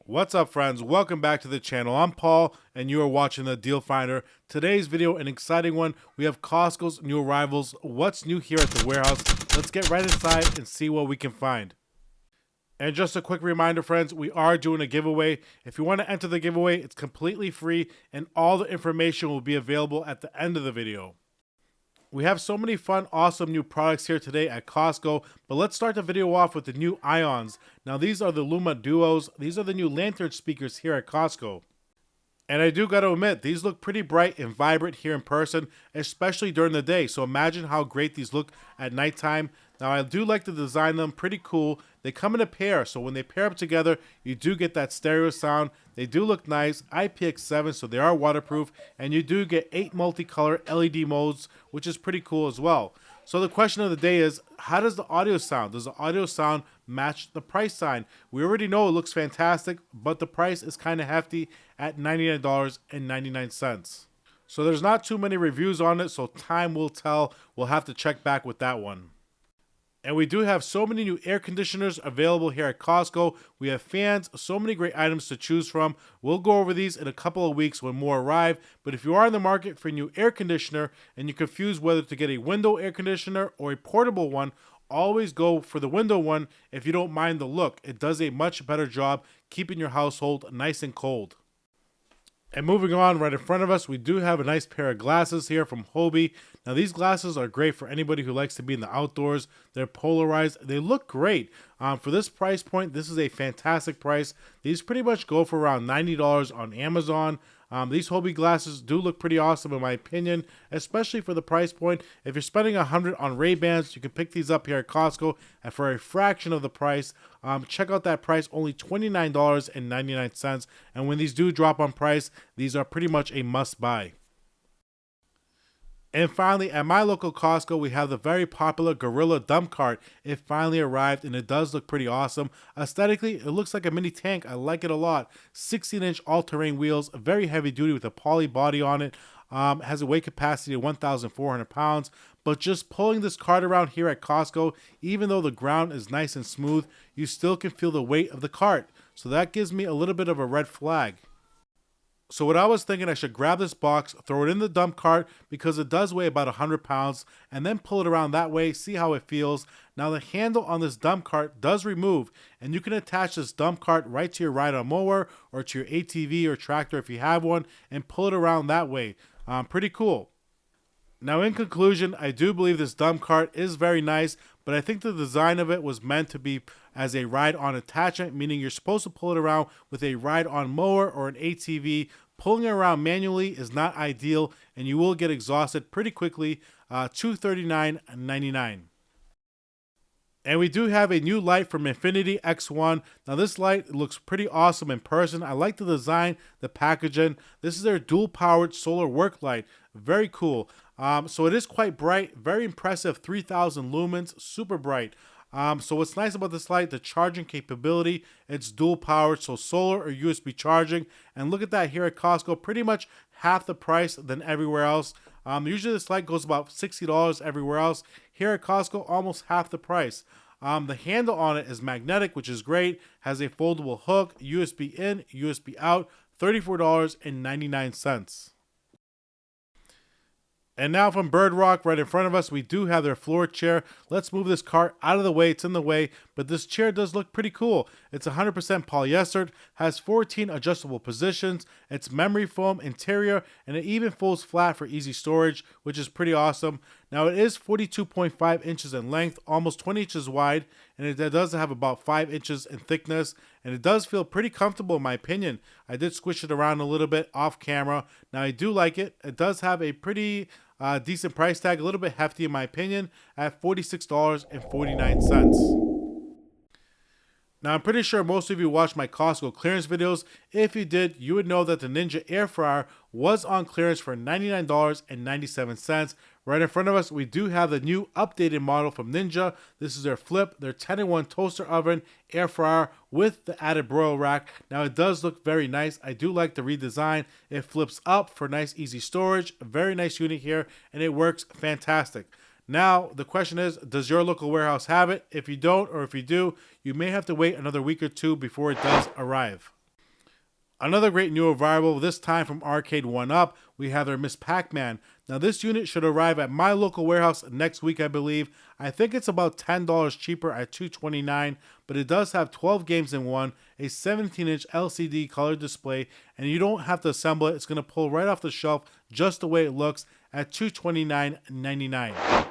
What's up, friends? Welcome back to the channel. I'm Paul and you are watching the Deal Finder. Today's video, an exciting one. We have Costco's new arrivals. What's new here at the warehouse? Let's get right inside and see what we can find. And just a quick reminder, friends, we are doing a giveaway. If you want to enter the giveaway, it's completely free and all the information will be available at the end of the video. We have so many fun, awesome new products here today at Costco, but let's start the video off with the new Ions. Now these are the Luma Duos. These are the new lantern speakers here at Costco. And I do gotta admit, these look pretty bright and vibrant here in person, especially during the day. So imagine how great these look at nighttime. Now I do like to design them, pretty cool. They come in a pair, so when they pair up together, you do get that stereo sound. They do look nice, IPX7, so they are waterproof, and you do get 8 multicolor LED modes, which is pretty cool as well. So the question of the day is, how does the audio sound? Does the audio sound match the price sign? We already know it looks fantastic, but the price is kind of hefty at $99.99. So there's not too many reviews on it, so time will tell. We'll have to check back with that one. And we do have so many new air conditioners available here at Costco. We have fans, so many great items to choose from. We'll go over these in a couple of weeks when more arrive. But if you are in the market for a new air conditioner and you're confused whether to get a window air conditioner or a portable one, always go for the window one if you don't mind the look. It does a much better job keeping your household nice and cold. And moving on, right in front of us, we do have a nice pair of glasses here from Hobie. Now, these glasses are great for anybody who likes to be in the outdoors. They're polarized. They look great. For this price point, this is a fantastic price. These pretty much go for around $90 on Amazon. These Hobie glasses do look pretty awesome in my opinion, especially for the price point. If you're spending $100 on Ray-Bans, you can pick these up here at Costco and for a fraction of the price. Check out that price, only $29.99. And when these do drop on price, these are pretty much a must-buy. And finally, at my local Costco, we have the very popular Gorilla dump cart. It finally arrived and it does look pretty awesome. Aesthetically, it looks like a mini tank. I like it a lot. 16-inch all-terrain wheels, very heavy duty with a poly body on it. Has a weight capacity of 1,400 pounds. But just pulling this cart around here at Costco, even though the ground is nice and smooth, you still can feel the weight of the cart. So that gives me a little bit of a red flag. So what I was thinking, I should grab this box, throw it in the dump cart because it does weigh about 100 pounds, and then pull it around that way, see how it feels. Now the handle on this dump cart does remove, and you can attach this dump cart right to your ride-on mower or to your ATV or tractor if you have one, and pull it around that way. Pretty cool. Now in conclusion, I do believe this dump cart is very nice, but I think the design of it was meant to be as a ride-on attachment, meaning you're supposed to pull it around with a ride-on mower or an ATV. Pulling it around manually is not ideal, and you will get exhausted pretty quickly. $239.99. And we do have a new light from Infinity X1. Now this light looks pretty awesome in person. I like the design, the packaging. This is their dual powered solar work light. Very cool. So it is quite bright, very impressive, 3,000 lumens, super bright. So what's nice about this light, the charging capability, it's dual powered, so solar or USB charging. And look at that here at Costco, pretty much half the price than everywhere else. Usually this light goes about $60 everywhere else. Here at Costco, almost half the price. The handle on it is magnetic, which is great. Has a foldable hook, USB in, USB out, $34.99. And now from Bird Rock, right in front of us, we do have their floor chair. Let's move this cart out of the way. It's in the way, but this chair does look pretty cool. It's 100% polyester, has 14 adjustable positions. It's memory foam interior, and it even folds flat for easy storage, which is pretty awesome. Now it is 42.5 inches in length, almost 20 inches wide, and it does have about 5 inches in thickness, and it does feel pretty comfortable in my opinion. I did squish it around a little bit off camera. Now I do like it. It does have a pretty decent price tag, a little bit hefty in my opinion, at $46.49. Now, I'm pretty sure most of you watched my Costco clearance videos. If you did, you would know that the Ninja air fryer was on clearance for $99.97. Right in front of us, we do have the new updated model from Ninja. This is their Flip, their 10-in-1 toaster oven air fryer with the added broil rack. Now, it does look very nice. I do like the redesign. It flips up for nice, easy storage. A very nice unit here, and it works fantastic. Now, the question is, does your local warehouse have it? If you don't, or if you do, you may have to wait another week or two before it does arrive. Another great new arrival, this time from Arcade 1 Up, we have their Miss Pac-Man. Now this unit should arrive at my local warehouse next week, I believe. I think it's about $10 cheaper at $2.29, but it does have 12 games in one, a 17-inch LCD color display, and you don't have to assemble it. It's going to pull right off the shelf just the way it looks at $229.99.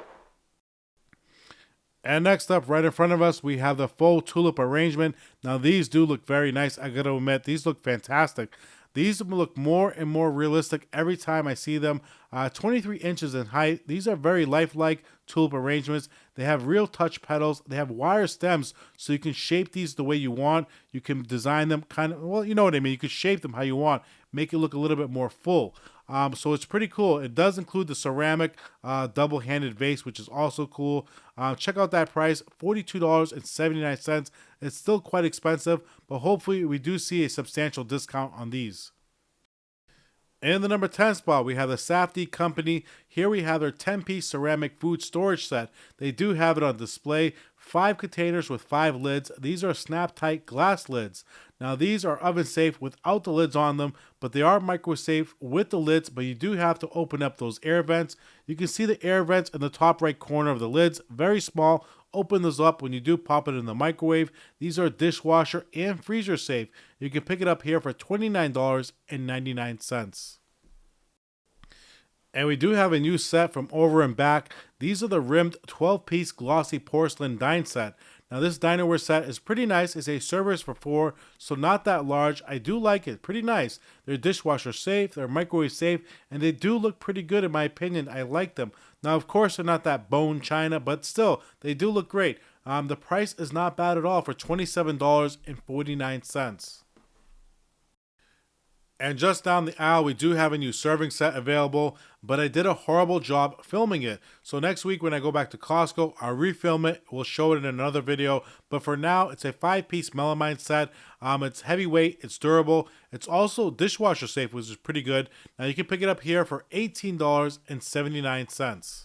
And next up, right in front of us, we have the faux tulip arrangement. Now, these do look very nice. I gotta admit, these look fantastic. These look more and more realistic every time I see them. 23 inches in height. These are very lifelike tulip arrangements. They have real touch petals. They have wire stems, so you can shape these the way you want. You can design them kind of, well, you know what I mean. You can shape them how you want. Make it look a little bit more full. So it's pretty cool. It does include the ceramic double-handed vase, which is also cool. Check out that price, $42.79. It's still quite expensive, but hopefully we do see a substantial discount on these. In the number 10 spot, we have the Safdie Company. Here we have their 10-piece ceramic food storage set. They do have it on display. 5 containers with 5 lids. These are snap-tight glass lids. Now, these are oven-safe without the lids on them, but they are micro-safe with the lids, but you do have to open up those air vents. You can see the air vents in the top right corner of the lids. Very small. Open those up when you do pop it in the microwave. These are dishwasher and freezer safe. You can pick it up here for $29.99. And we do have a new set from Over and Back. These are the rimmed 12-piece glossy porcelain dine set. Now this dinerware set is pretty nice. It's a service for 4, so not that large. I do like it. Pretty nice. They're dishwasher safe, they're microwave safe, and they do look pretty good in my opinion. I like them. Now of course they're not that bone china, but still, they do look great. The price is not bad at all for $27.49. And just down the aisle, we do have a new serving set available, but I did a horrible job filming it. So next week when I go back to Costco, I'll refilm it. We'll show it in another video. But for now, it's a 5-piece melamine set. It's heavyweight, it's durable. It's also dishwasher safe, which is pretty good. Now you can pick it up here for $18.79.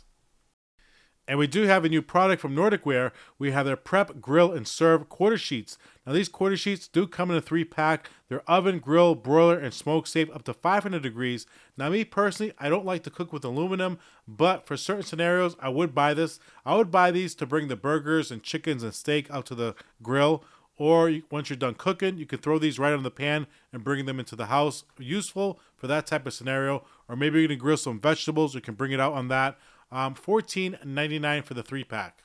And we do have a new product from Nordic Ware. We have their Prep, Grill, and Serve quarter sheets. Now these quarter sheets do come in a 3-pack. They're oven, grill, broiler, and smoke safe up to 500 degrees. Now me personally, I don't like to cook with aluminum, but for certain scenarios, I would buy this. I would buy these to bring the burgers and chickens and steak out to the grill. Or once you're done cooking, you can throw these right on the pan and bring them into the house. Useful for that type of scenario. Or maybe you're going to grill some vegetables. You can bring it out on that. $14.99 for the 3-pack.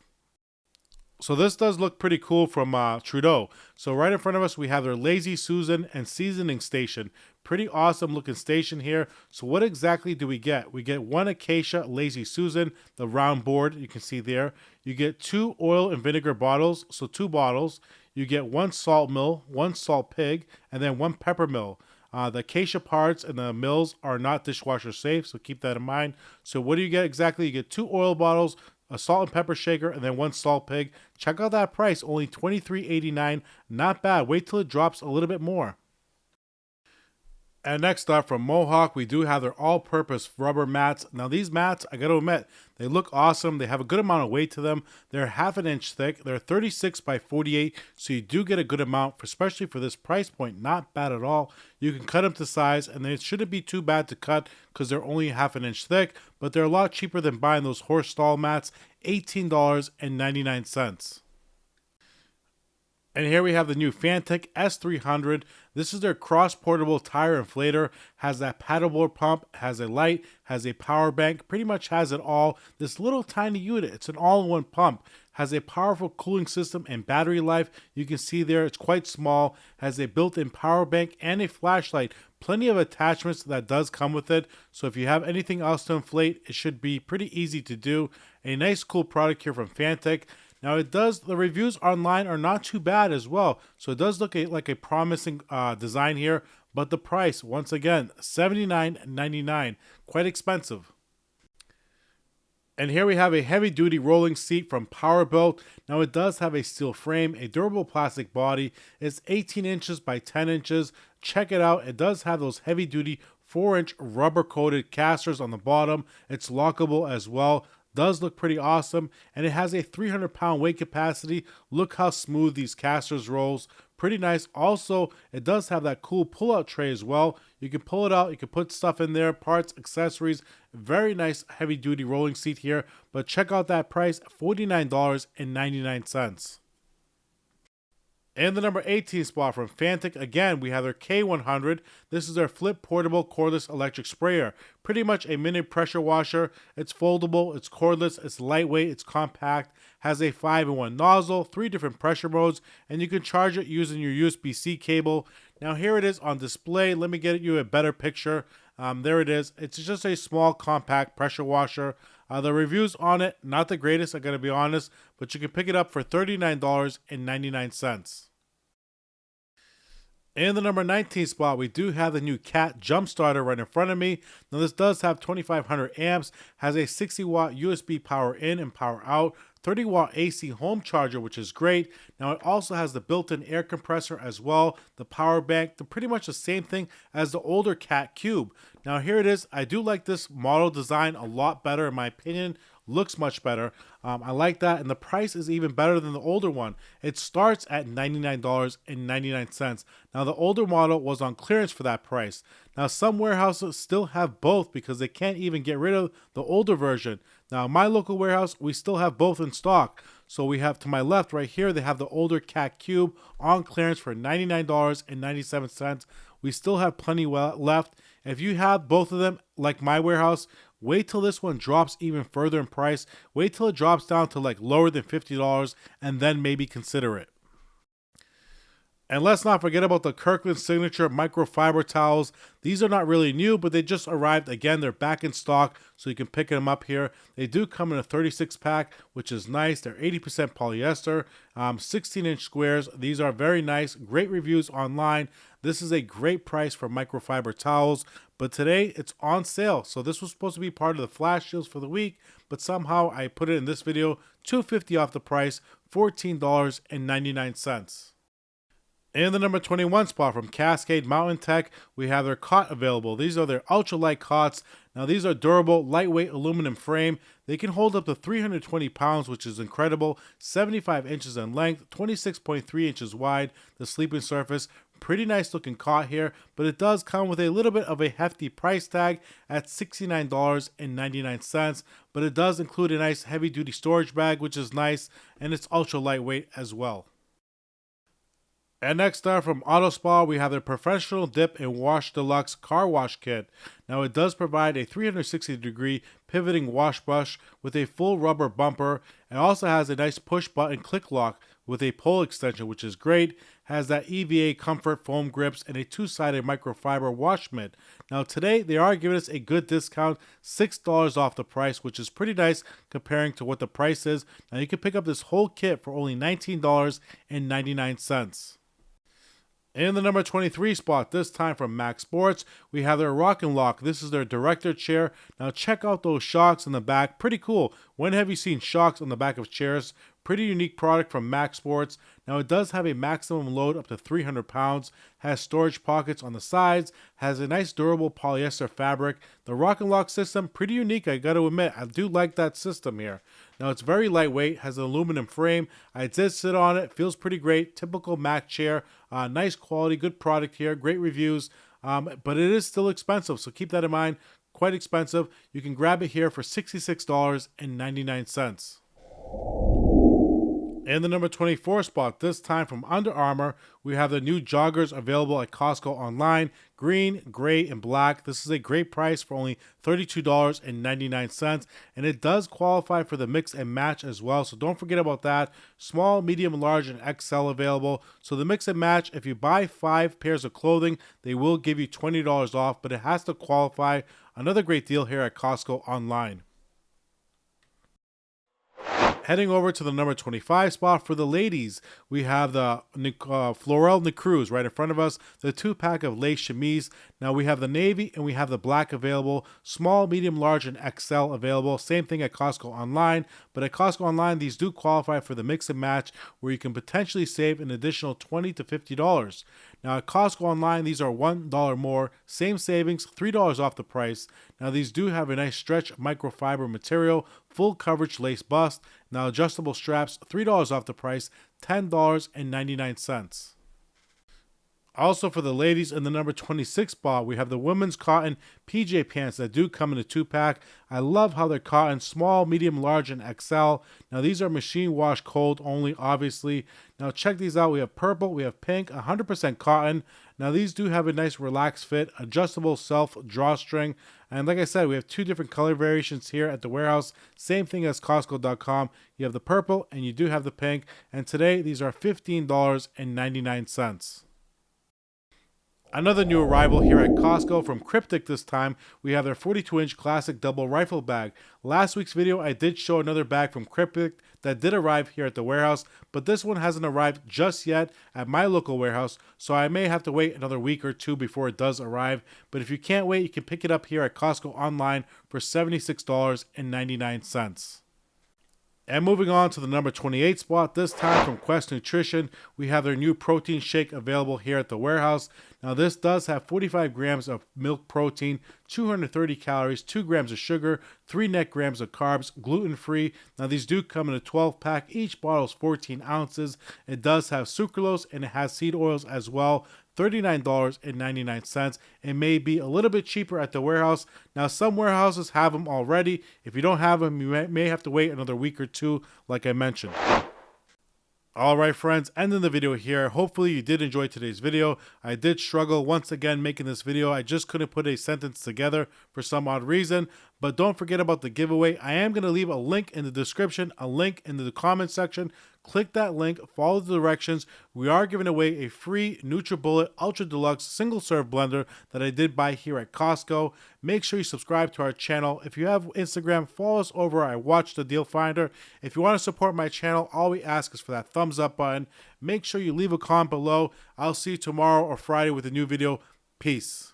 So this does look pretty cool from Trudeau. So right in front of us, we have their Lazy Susan and Seasoning Station. Pretty awesome looking station here. So what exactly do we get? We get 1 Acacia Lazy Susan, the round board you can see there. You get 2 oil and vinegar bottles, so 2 bottles. You get 1 salt mill, 1 salt pig, and then 1 pepper mill. The acacia parts and the mills are not dishwasher safe, so keep that in mind. So what do you get exactly? You get 2 oil bottles, a salt and pepper shaker, and then 1 salt pig. Check out that price, only $23.89. Not bad. Wait till it drops a little bit more. And next up from Mohawk, we do have their all-purpose rubber mats. Now these mats, I gotta admit, they look awesome. They have a good amount of weight to them. They're ½ an inch thick. They're 36 by 48, so you do get a good amount, especially for this price point. Not bad at all. You can cut them to size, and they shouldn't be too bad to cut because they're only ½ an inch thick, but they're a lot cheaper than buying those horse stall mats, $18.99. And here we have the new Fantech S300. This is their cross-portable tire inflator. Has that paddleboard pump, has a light, has a power bank, pretty much has it all. This little tiny unit, it's an all-in-one pump. Has a powerful cooling system and battery life. You can see there, it's quite small. Has a built-in power bank and a flashlight. Plenty of attachments that does come with it. So if you have anything else to inflate, it should be pretty easy to do. A nice, cool product here from Fantech. Now the reviews online are not too bad as well. So it does look like a promising design here, but the price, once again, $79.99, quite expensive. And here we have a heavy duty rolling seat from Powerbuilt. Now it does have a steel frame, a durable plastic body. It's 18 inches by 10 inches. Check it out. It does have those heavy duty 4-inch rubber coated casters on the bottom. It's lockable as well. Does look pretty awesome, and it has a 300-pound weight capacity. Look how smooth these casters rolls. Pretty nice. Also, it does have that cool pull-out tray as well. You can pull it out, you can put stuff in there, parts, accessories. Very nice heavy-duty rolling seat here. But check out that price, $49.99. In the number 18 spot from Fantic, again, we have their K100. This is their flip portable cordless electric sprayer. Pretty much a mini pressure washer. It's foldable, it's cordless, it's lightweight, it's compact, has a 5-in-1 nozzle, 3 different pressure modes, and you can charge it using your USB-C cable. Now here it is on display. Let me get you a better picture. There it is. It's just a small compact pressure washer. The reviews on it, not the greatest, I gotta be honest, but you can pick it up for $39.99. In the number 19 spot, we do have the new Cat Jump Starter right in front of me. Now this does have 2500 amps, has a 60-watt USB power in and power out, 30-watt AC home charger, which is great. Now it also has the built-in air compressor as well, the power bank, pretty much the same thing as the older Cat Cube. Now here it is. I do like this model design a lot better in my opinion. Looks much better. I like that, and the price is even better than the older one. It starts at $99.99. Now the older model was on clearance for that price. Now some warehouses still have both because they can't even get rid of the older version. Now in my local warehouse, we still have both in stock. So we have to my left right here, they have the older Cat Cube on clearance for $99.97. We still have plenty left. If you have both of them, like my warehouse, wait till this one drops even further in price. Wait till it drops down to like lower than $50 and then maybe consider it. And let's not forget about the Kirkland Signature microfiber towels. These are not really new, but they just arrived. Again, they're back in stock, so you can pick them up here. They do come in a 36-pack, which is nice. They're 80% polyester, 16-inch squares. These are very nice. Great reviews online. This is a great price for microfiber towels, but today it's on sale. So this was supposed to be part of the flash deals for the week, but somehow I put it in this video, $2.50 off the price, $14.99. In the number 21 spot from Cascade Mountain Tech, we have their cot available. These are their ultralight cots. Now these are durable, lightweight aluminum frame. They can hold up to 320 pounds, which is incredible. 75 inches in length, 26.3 inches wide, the sleeping surface. Pretty nice looking cot here, but it does come with a little bit of a hefty price tag at $69.99. But it does include a nice heavy duty storage bag, which is nice, and it's ultra lightweight as well. And next up from Auto Spa, we have their Professional Dip and Wash Deluxe Car Wash Kit. Now it does provide a 360-degree pivoting wash brush with a full rubber bumper. It also has a nice push button click lock with a pole extension, which is great. Has that EVA comfort foam grips and a two-sided microfiber wash mitt. Now today they are giving us a good discount, $6 off the price, which is pretty nice comparing to what the price is. Now you can pick up this whole kit for only $19.99. In the number 23 spot, this time from Max Sports, we have their Rock and Lock. This is their director chair. Now check out those shocks in the back. Pretty cool. When have you seen shocks on the back of chairs? Pretty unique product from Max Sports. Now it does have a maximum load up to 300 pounds, has storage pockets on the sides, has a nice durable polyester fabric. The Rock and Lock system, pretty unique, I gotta admit. I do like that system here. Now it's very lightweight, has an aluminum frame. I did sit on it, feels pretty great. Typical Mac chair, nice quality, good product here, great reviews, but it is still expensive, so keep that in mind. Quite expensive. You can grab it here for $66.99. In the number 24 spot, this time from Under Armour, we have the new joggers available at Costco online. Green, gray, and black. This is a great price for only $32.99. And it does qualify for the mix and match as well. So don't forget about that. Small, medium, large, and XL available. So the mix and match, if you buy 5 pairs of clothing, they will give you $20 off, but it has to qualify. Another great deal here at Costco online. Heading over to the number 25 spot for the ladies, we have the Florel Necruz right in front of us, the 2-pack of lace chemise. Now we have the navy and we have the black available, small, medium, large, and XL available. Same thing at Costco online, but at Costco online, these do qualify for the mix and match where you can potentially save an additional $20 to $50. Now at Costco online, these are $1 more, same savings, $3 off the price. Now these do have a nice stretch microfiber material, full coverage lace bust. Now adjustable straps, $3 off the price, $10.99. Also for the ladies in the number 26 spot, we have the women's cotton PJ pants that do come in a 2-pack. I love how they're cotton, small, medium, large, and XL. Now these are machine wash cold only, obviously. Now check these out. We have purple, we have pink, 100% cotton. Now these do have a nice relaxed fit, adjustable self drawstring. And like I said, we have 2 different color variations here at the warehouse. Same thing as Costco.com. You have the purple and you do have the pink. And today these are $15.99. Another new arrival here at Costco from Cryptic this time, we have their 42-inch classic double rifle bag. Last week's video, I did show another bag from Cryptic that did arrive here at the warehouse, but this one hasn't arrived just yet at my local warehouse, so I may have to wait another week or 2 before it does arrive. But if you can't wait, you can pick it up here at Costco online for $76.99. And moving on to the number 28 spot, this time from Quest Nutrition, we have their new protein shake available here at the warehouse. Now this does have 45 grams of milk protein, 230 calories, 2 grams of sugar, 3 net grams of carbs, gluten-free. Now these do come in a 12-pack. Each bottle is 14 ounces. It does have sucralose and it has seed oils as well. $39.99. It may be a little bit cheaper at the warehouse. Now, some warehouses have them already. If you don't have them, you may have to wait another week or 2, like I mentioned. Alright friends, ending the video here. Hopefully you did enjoy today's video. I did struggle once again making this video. I just couldn't put a sentence together for some odd reason. But don't forget about the giveaway. I am going to leave a link in the description, a link in the comment section. Click that link, follow the directions. We are giving away a free NutriBullet Ultra Deluxe single serve blender that I did buy here at Costco. Make sure you subscribe to our channel. If you have Instagram, follow us over at Watch the Deal Finder. If you want to support my channel, all we ask is for that thumbs up button. Make sure you leave a comment below. I'll see you tomorrow or Friday with a new video. Peace.